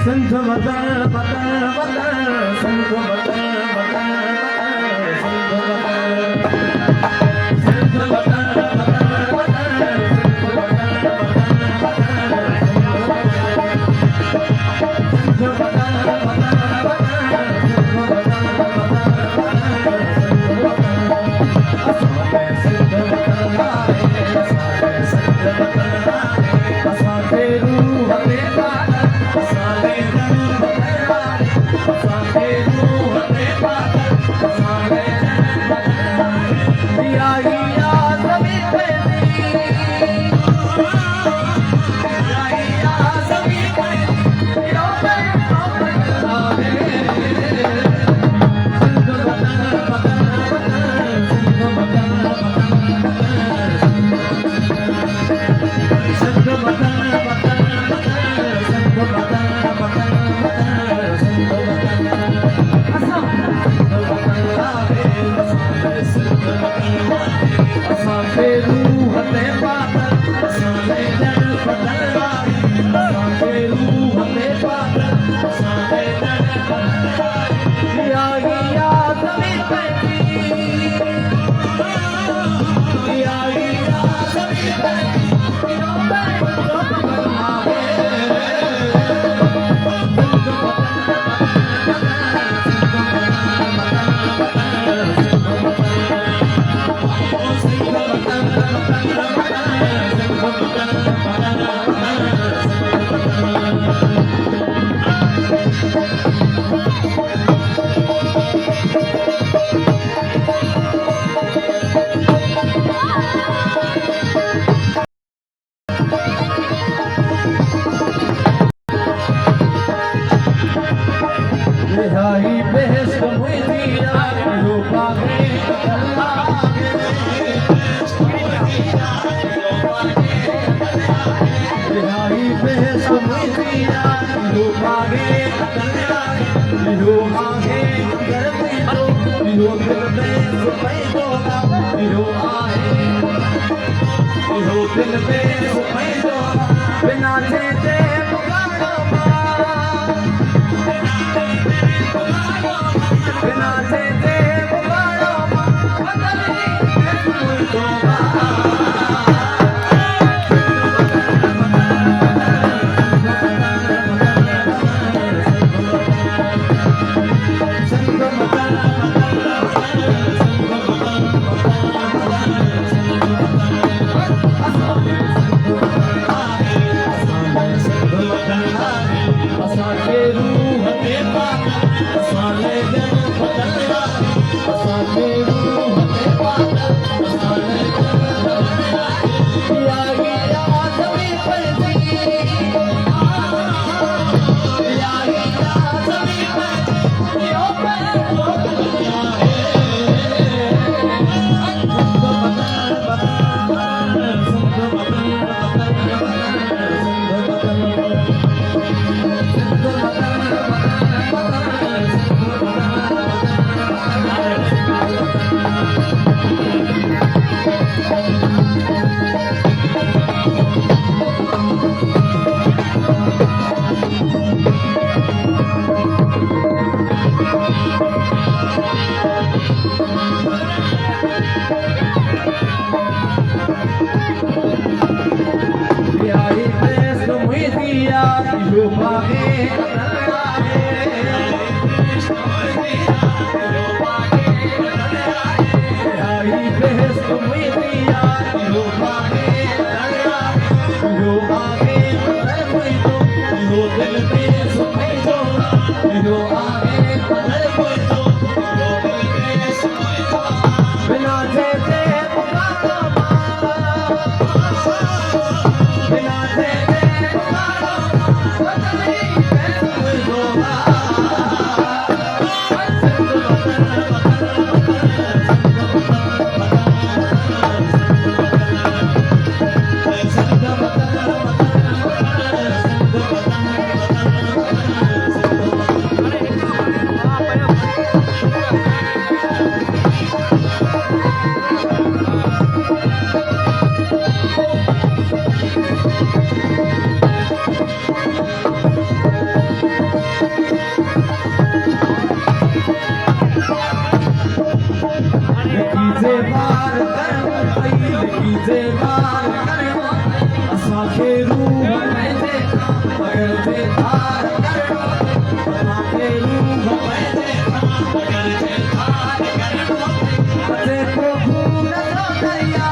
संत वतन वतन वतन संत वतन वतन संत वतन संत वतन वतन संत वतन जे तार करणो असांखे रूह पंहिंजे मगर जे तार करणो असांखे रूह पंहिंजे मगर जे तार करणो अचे को भूल जो दरिया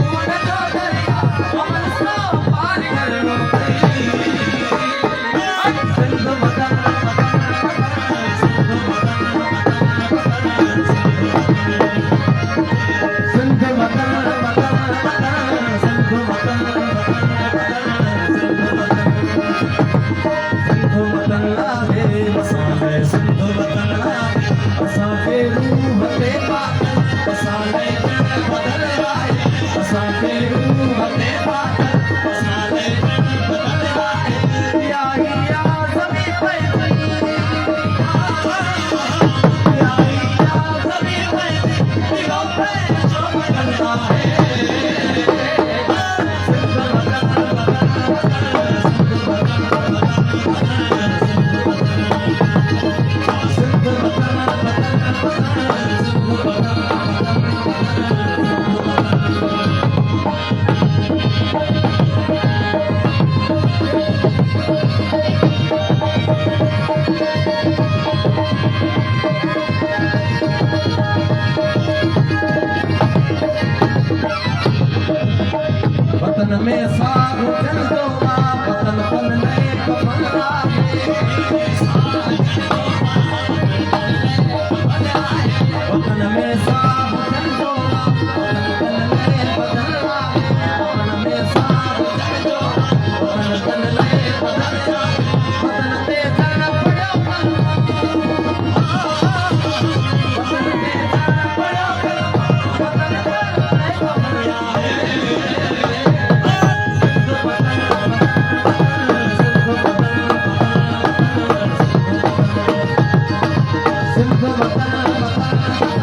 भूल जो दरिया अमन सां पार करणो सिंध वतन सिंध वतन सिंध वतन सिंध वतन आहे असांजे सिंध वतन आहे असांखे रूह ते पातल असांजे दिल बदल आहे असांखे रूह ते पातल असांजे दिल बदल आहे या ज़मीन वैसी या ज़मीन वैसी दिलों पे जो बदलता है सिंध वतन सिंध वतन में साग जलदो वतन तन नए कफन लागे वतन में साग जलदो वतन तन नए बदन लागे वतन में साग जलदो वतन तन नए बदन लागे वतन ते जन पड़ो कलमा वतन ते जन पड़ो कलमा वतन तन नए बदन लागे सिंध वतन